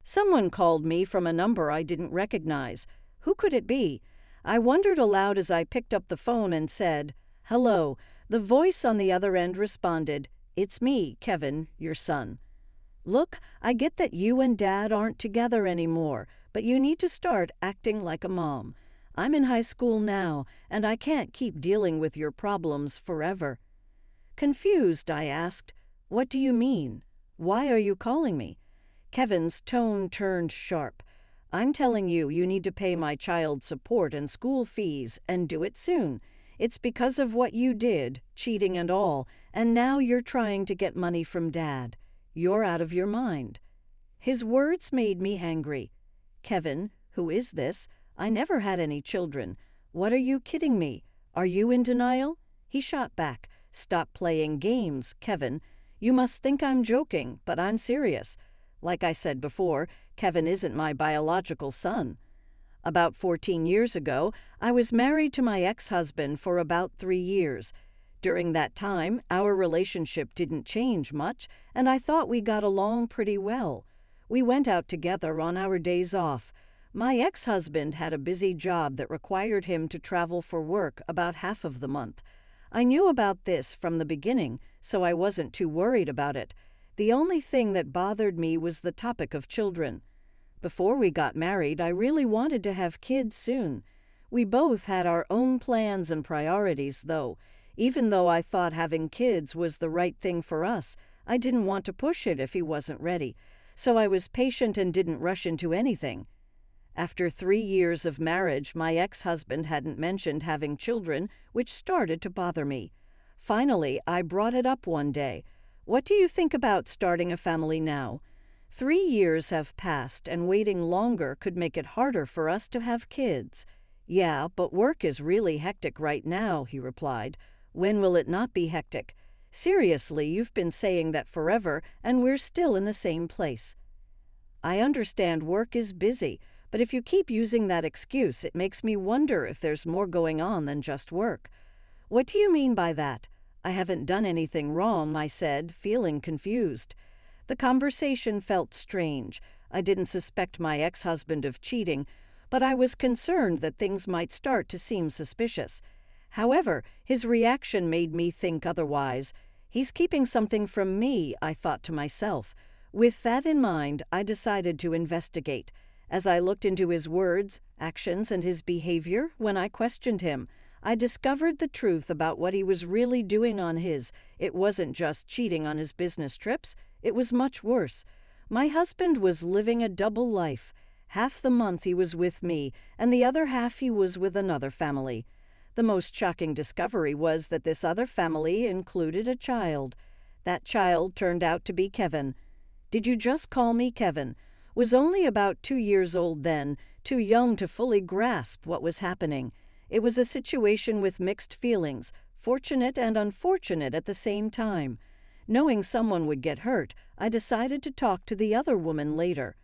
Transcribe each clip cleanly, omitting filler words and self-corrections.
Someone called me from a number I didn't recognize. Who could it be? I wondered aloud as I picked up the phone and said, "Hello." The voice on the other end responded, "It's me, Kevin, your son. Look, I get that you and Dad aren't together anymore, but you need to start acting like a mom. I'm in high school now, and I can't keep dealing with your problems forever." Confused, I asked, "What do you mean? Why are you calling me?" Kevin's tone turned sharp. "I'm telling you, you need to pay my child support and school fees, and do it soon. It's because of what you did, cheating and all, and now you're trying to get money from Dad. You're out of your mind." His words made me angry. "Kevin, who is this? I never had any children. What are you kidding me? Are you in denial?" He shot back, "Stop playing games, Kevin. You must think I'm joking, but I'm serious. Like I said before, Kevin isn't my biological son. About 14 years ago, I was married to my ex-husband for about 3 years. During that time, our relationship didn't change much, and I thought we got along pretty well. We went out together on our days off. My ex-husband had a busy job that required him to travel for work about half of the month. I knew about this from the beginning, so I wasn't too worried about it. The only thing that bothered me was the topic of children. Before we got married, I really wanted to have kids soon. We both had our own plans and priorities, though. Even though I thought having kids was the right thing for us, I didn't want to push it if he wasn't ready. So I was patient and didn't rush into anything. After 3 years of marriage, my ex-husband hadn't mentioned having children, which started to bother me. Finally, I brought it up one day. "What do you think about starting a family now? 3 years have passed, and waiting longer could make it harder for us to have kids." "Yeah, but work is really hectic right now," he replied. "When will it not be hectic? Seriously, you've been saying that forever, and we're still in the same place." "I understand work is busy, but if you keep using that excuse, it makes me wonder if there's more going on than just work." "What do you mean by that? I haven't done anything wrong," I said, feeling confused. The conversation felt strange. I didn't suspect my ex-husband of cheating, but I was concerned that things might start to seem suspicious. However, his reaction made me think otherwise. He's keeping something from me, I thought to myself. With that in mind, I decided to investigate. As I looked into his words, actions, and his behavior when I questioned him, I discovered the truth about what he was really doing on his. It wasn't just cheating on his business trips. It was much worse. My husband was living a double life. Half the month he was with me, and the other half he was with another family. The most shocking discovery was that this other family included a child. That child turned out to be Kevin. "Did you just call me Kevin?" Was only about 2 years old then, too young to fully grasp what was happening. It was a situation with mixed feelings, fortunate and unfortunate at the same time. Knowing someone would get hurt, I decided to talk to the other woman later.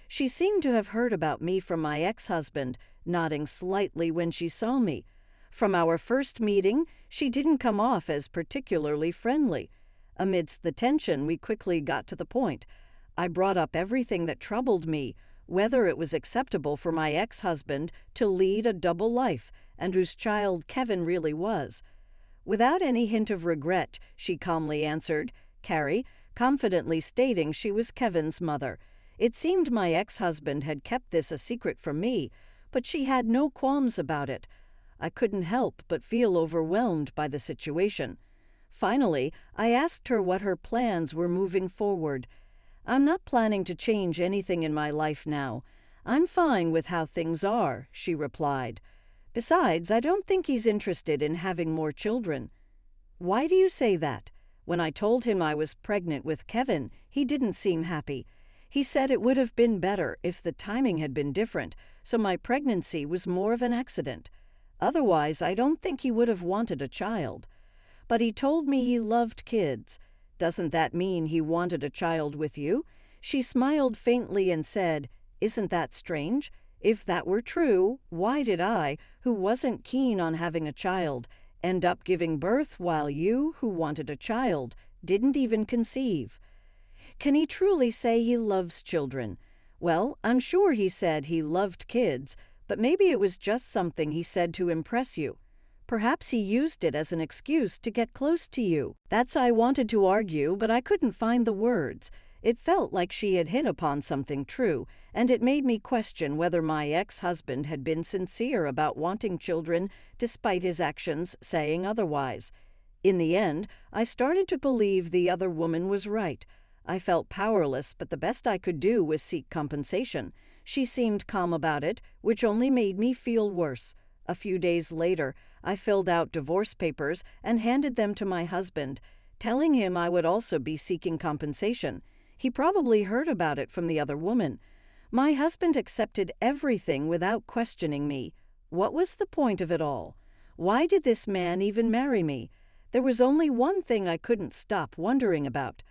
She seemed to have heard about me from my ex-husband, nodding slightly when she saw me. From our first meeting, she didn't come off as particularly friendly. Amidst the tension, we quickly got to the point. I brought up everything that troubled me, whether it was acceptable for my ex-husband to lead a double life, and whose child Kevin really was. Without any hint of regret, she calmly answered, "Carrie," confidently stating she was Kevin's mother. It seemed my ex-husband had kept this a secret from me, but she had no qualms about it. I couldn't help but feel overwhelmed by the situation. Finally, I asked her what her plans were moving forward. "I'm not planning to change anything in my life now. I'm fine with how things are," she replied. "Besides, I don't think he's interested in having more children." "Why do you say that?" When I told him I was pregnant with Kevin, he didn't seem happy. He said it would have been better if the timing had been different, so my pregnancy was more of an accident. Otherwise, I don't think he would have wanted a child. But he told me he loved kids. "Doesn't that mean he wanted a child with you?" She smiled faintly and said, "Isn't that strange? If that were true, why did I, who wasn't keen on having a child, end up giving birth while you, who wanted a child, didn't even conceive?" Can he truly say he loves children? Well, I'm sure he said he loved kids, but maybe it was just something he said to impress you. Perhaps he used it as an excuse to get close to you. That's I wanted to argue, but I couldn't find the words. It felt like she had hit upon something true, and it made me question whether my ex-husband had been sincere about wanting children despite his actions saying otherwise. In the end, I started to believe the other woman was right. I felt powerless, but the best I could do was seek compensation. She seemed calm about it, which only made me feel worse. A few days later, I filled out divorce papers and handed them to my husband, telling him I would also be seeking compensation. He probably heard about it from the other woman. My husband accepted everything without questioning me. What was the point of it all? Why did this man even marry me? There was only one thing I couldn't stop wondering about.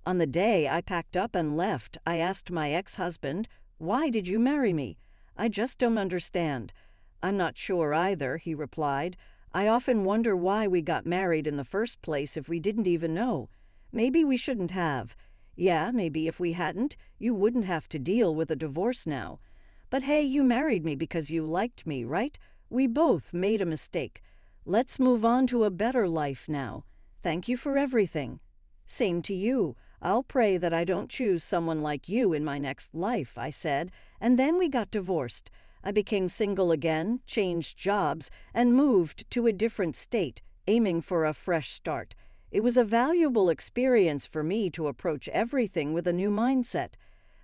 On the day I packed up and left, I asked my ex-husband, "Why did you marry me? I just don't understand." "I'm not sure either," he replied. "I often wonder why we got married in the first place if we didn't even know. Maybe we shouldn't have. Yeah, maybe if we hadn't, you wouldn't have to deal with a divorce now. But hey, you married me because you liked me, right? We both made a mistake. Let's move on to a better life now. Thank you for everything." "Same to you. I'll pray that I don't choose someone like you in my next life," I said, and then we got divorced. I became single again, changed jobs, and moved to a different state, aiming for a fresh start. It was a valuable experience for me to approach everything with a new mindset.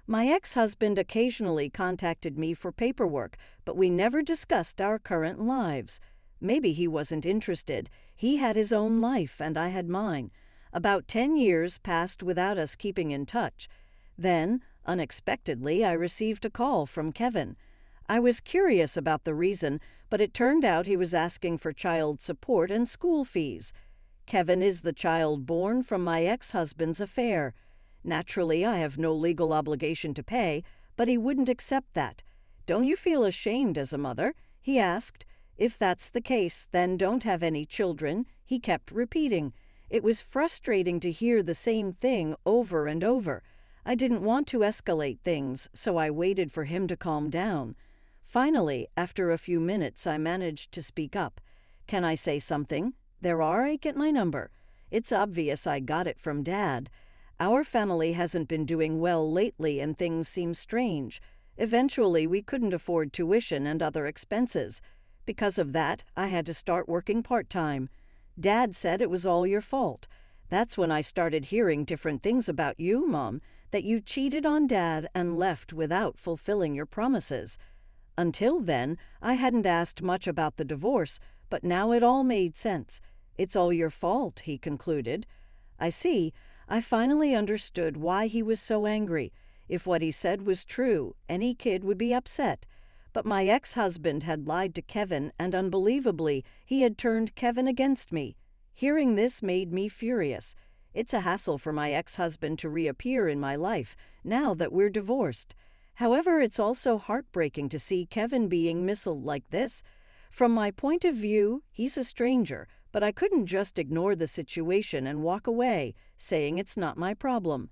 My ex-husband occasionally contacted me for paperwork, but we never discussed our current lives. Maybe he wasn't interested. He had his own life, and I had mine. About 10 years passed without us keeping in touch. Then, unexpectedly, I received a call from Kevin. I was curious about the reason, but it turned out he was asking for child support and school fees. Kevin is the child born from my ex-husband's affair. Naturally, I have no legal obligation to pay, but he wouldn't accept that. "Don't you feel ashamed as a mother?" he asked. "If that's the case, then don't have any children," he kept repeating. It was frustrating to hear the same thing over and over. I didn't want to escalate things, so I waited for him to calm down. Finally, after a few minutes, I managed to speak up. "Can I say something? There are, get my number. It's obvious I got it from Dad. Our family hasn't been doing well lately and things seem strange. Eventually, we couldn't afford tuition and other expenses. Because of that, I had to start working part-time. Dad said it was all your fault. That's when I started hearing different things about you, Mom, that you cheated on Dad and left without fulfilling your promises. Until then, I hadn't asked much about the divorce, but now it all made sense. It's all your fault," he concluded. I see. I finally understood why he was so angry. If what he said was true, any kid would be upset. But my ex-husband had lied to Kevin, and unbelievably, he had turned Kevin against me. Hearing this made me furious. It's a hassle for my ex-husband to reappear in my life, now that we're divorced. However, it's also heartbreaking to see Kevin being missiled like this. From my point of view, he's a stranger, but I couldn't just ignore the situation and walk away, saying it's not my problem.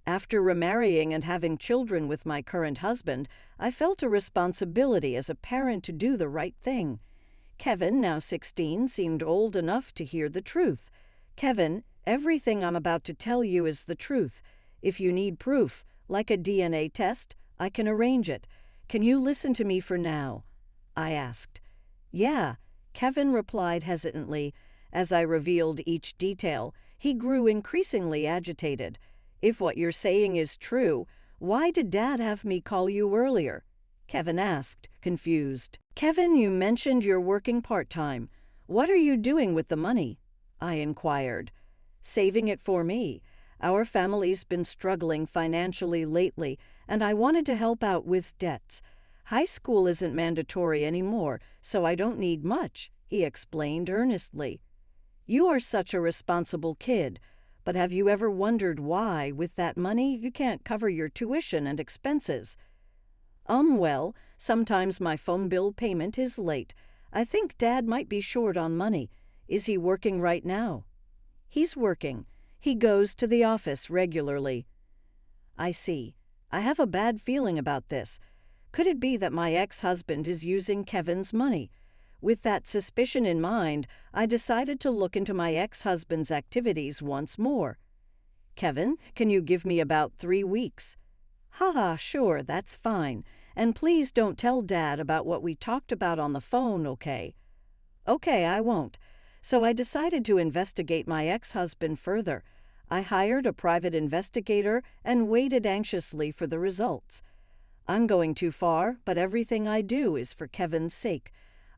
After remarrying and having children with my current husband, I felt a responsibility as a parent to do the right thing. Kevin, now 16, seemed old enough to hear the truth. "Kevin, everything I'm about to tell you is the truth. If you need proof, like a DNA test, I can arrange it. Can you listen to me for now?" I asked. "Yeah," Kevin replied hesitantly. As I revealed each detail, he grew increasingly agitated. "If what you're saying is true, why did Dad have me call you earlier?" Kevin asked, confused. "Kevin, you mentioned you're working part-time. What are you doing with the money?" I inquired. "Saving it for me. Our family's been struggling financially lately, and I wanted to help out with debts. High school isn't mandatory anymore, so I don't need much," he explained earnestly. "You are such a responsible kid, but have you ever wondered why, with that money, you can't cover your tuition and expenses?" Well, sometimes my phone bill payment is late. I think Dad might be short on money. Is he working right now?" "He's working. He goes to the office regularly." "I see. I have a bad feeling about this. Could it be that my ex-husband is using Kevin's money? With that suspicion in mind, I decided to look into my ex-husband's activities once more. Kevin, can you give me about 3 weeks? Haha, sure, that's fine. And please don't tell Dad about what we talked about on the phone, okay? Okay, I won't. So I decided to investigate my ex-husband further. I hired a private investigator and waited anxiously for the results. I'm going too far, but everything I do is for Kevin's sake.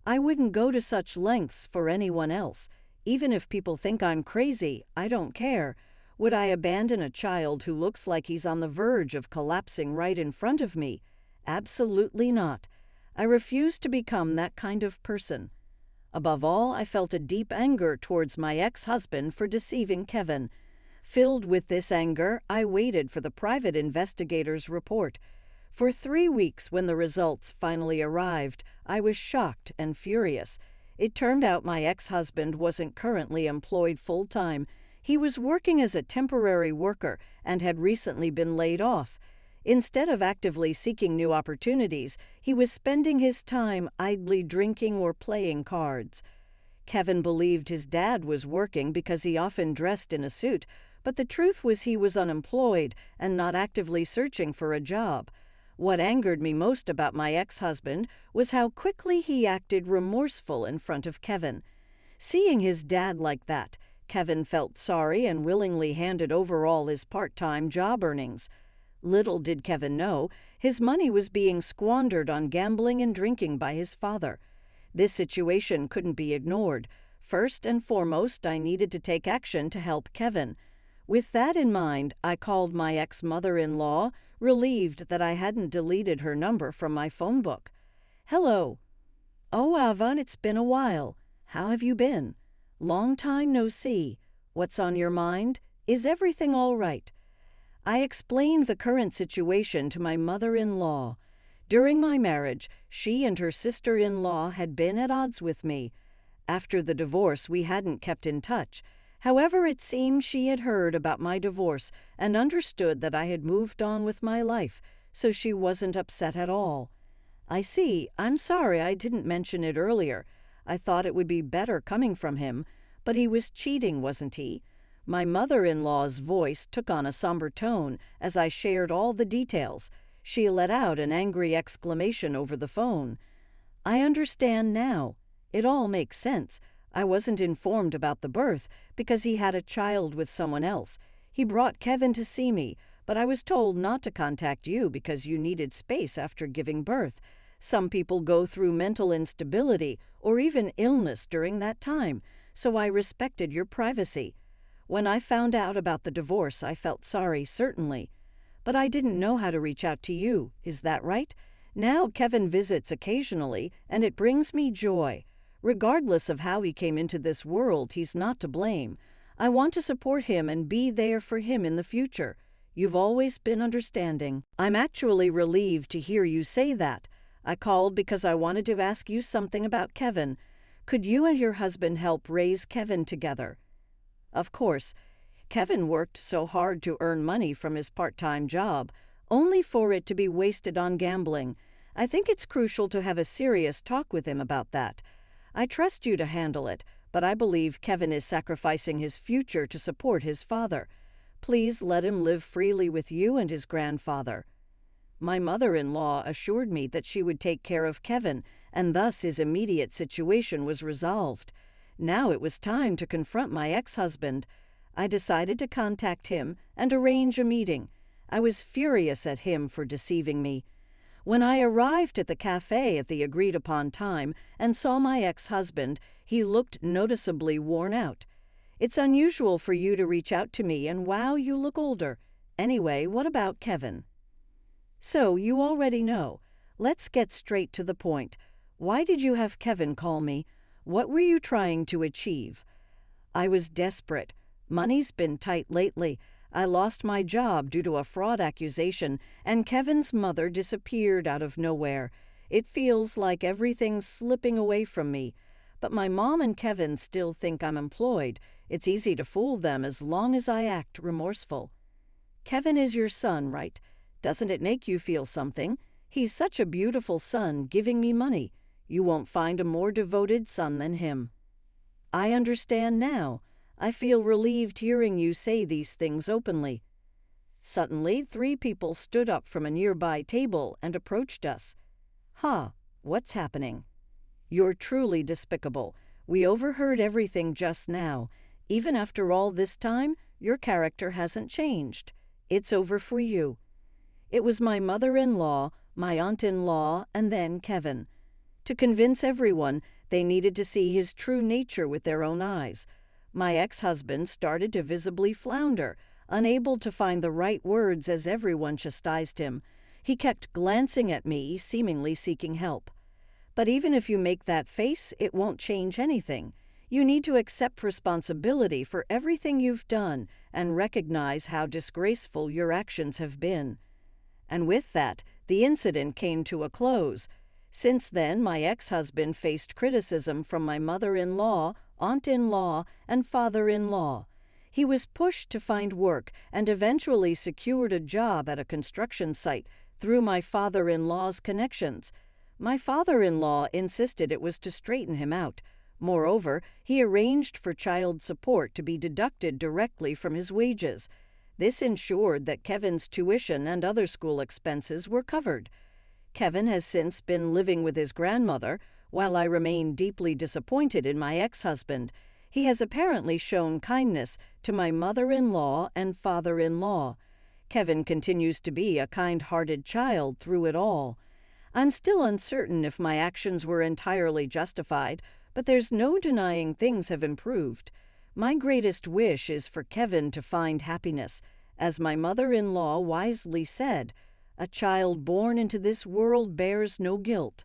I wouldn't go to such lengths for anyone else. Even if people think I'm crazy, I don't care. Would I abandon a child who looks like he's on the verge of collapsing right in front of me? Absolutely not. I refuse to become that kind of person. Above all, I felt a deep anger towards my ex-husband for deceiving Kevin. Filled with this anger, I waited for the private investigator's report. For 3 weeks, when the results finally arrived, I was shocked and furious. It turned out my ex-husband wasn't currently employed full-time. He was working as a temporary worker and had recently been laid off. Instead of actively seeking new opportunities, he was spending his time idly drinking or playing cards. Kevin believed his dad was working because he often dressed in a suit, but the truth was he was unemployed and not actively searching for a job. What angered me most about my ex-husband was how quickly he acted remorseful in front of Kevin. Seeing his dad like that, Kevin felt sorry and willingly handed over all his part-time job earnings. Little did Kevin know, his money was being squandered on gambling and drinking by his father. This situation couldn't be ignored. First and foremost, I needed to take action to help Kevin. With that in mind, I called my ex-mother-in-law, relieved that I hadn't deleted her number from my phone book. Hello. Oh, Avan, it's been a while. How have you been? Long time no see. What's on your mind? Is everything all right? I explained the current situation to my mother-in-law. During my marriage, she and her sister-in-law had been at odds with me. After the divorce, we hadn't kept in touch. However, it seemed she had heard about my divorce and understood that I had moved on with my life, so she wasn't upset at all. I see. I'm sorry I didn't mention it earlier. I thought it would be better coming from him, but he was cheating, wasn't he? My mother-in-law's voice took on a somber tone as I shared all the details. She let out an angry exclamation over the phone. I understand now. It all makes sense. I wasn't informed about the birth because he had a child with someone else. He brought Kevin to see me, but I was told not to contact you because you needed space after giving birth. Some people go through mental instability or even illness during that time, so I respected your privacy. When I found out about the divorce, I felt sorry, certainly. But I didn't know how to reach out to you, is that right? Now Kevin visits occasionally, and it brings me joy. Regardless of how he came into this world, he's not to blame. I want to support him and be there for him in the future. You've always been understanding. I'm actually relieved to hear you say that. I called because I wanted to ask you something about Kevin. Could you and your husband help raise Kevin together? Of course. Kevin worked so hard to earn money from his part-time job, only for it to be wasted on gambling. I think it's crucial to have a serious talk with him about that. I trust you to handle it, but I believe Kevin is sacrificing his future to support his father. Please let him live freely with you and his grandfather. My mother-in-law assured me that she would take care of Kevin, and thus his immediate situation was resolved. Now it was time to confront my ex-husband. I decided to contact him and arrange a meeting. I was furious at him for deceiving me. When I arrived at the cafe at the agreed-upon time and saw my ex-husband, he looked noticeably worn out. It's unusual for you to reach out to me, and wow, you look older. Anyway, what about Kevin? So, you already know. Let's get straight to the point. Why did you have Kevin call me? What were you trying to achieve? I was desperate. Money's been tight lately. I lost my job due to a fraud accusation, and Kevin's mother disappeared out of nowhere. It feels like everything's slipping away from me. But my mom and Kevin still think I'm employed. It's easy to fool them as long as I act remorseful. Kevin is your son, right? Doesn't it make you feel something? He's such a beautiful son, giving me money. You won't find a more devoted son than him. I understand now. I feel relieved hearing you say these things openly. Suddenly, 3 people stood up from a nearby table and approached us. What's happening? You're truly despicable. We overheard everything just now. Even after all this time, your character hasn't changed. It's over for you. It was my mother-in-law, my aunt-in-law, and then Kevin. To convince everyone, they needed to see his true nature with their own eyes. My ex-husband started to visibly flounder, unable to find the right words as everyone chastised him. He kept glancing at me, seemingly seeking help. But even if you make that face, it won't change anything. You need to accept responsibility for everything you've done and recognize how disgraceful your actions have been. And with that, the incident came to a close. Since then, my ex-husband faced criticism from my mother-in-law, aunt-in-law, and father-in-law. He was pushed to find work and eventually secured a job at a construction site through my father-in-law's connections. My father-in-law insisted it was to straighten him out. Moreover, he arranged for child support to be deducted directly from his wages. This ensured that Kevin's tuition and other school expenses were covered. Kevin has since been living with his grandmother. While I remain deeply disappointed in my ex-husband, he has apparently shown kindness to my mother-in-law and father-in-law. Kevin continues to be a kind-hearted child through it all. I'm still uncertain if my actions were entirely justified, but there's no denying things have improved. My greatest wish is for Kevin to find happiness. As my mother-in-law wisely said, a child born into this world bears no guilt.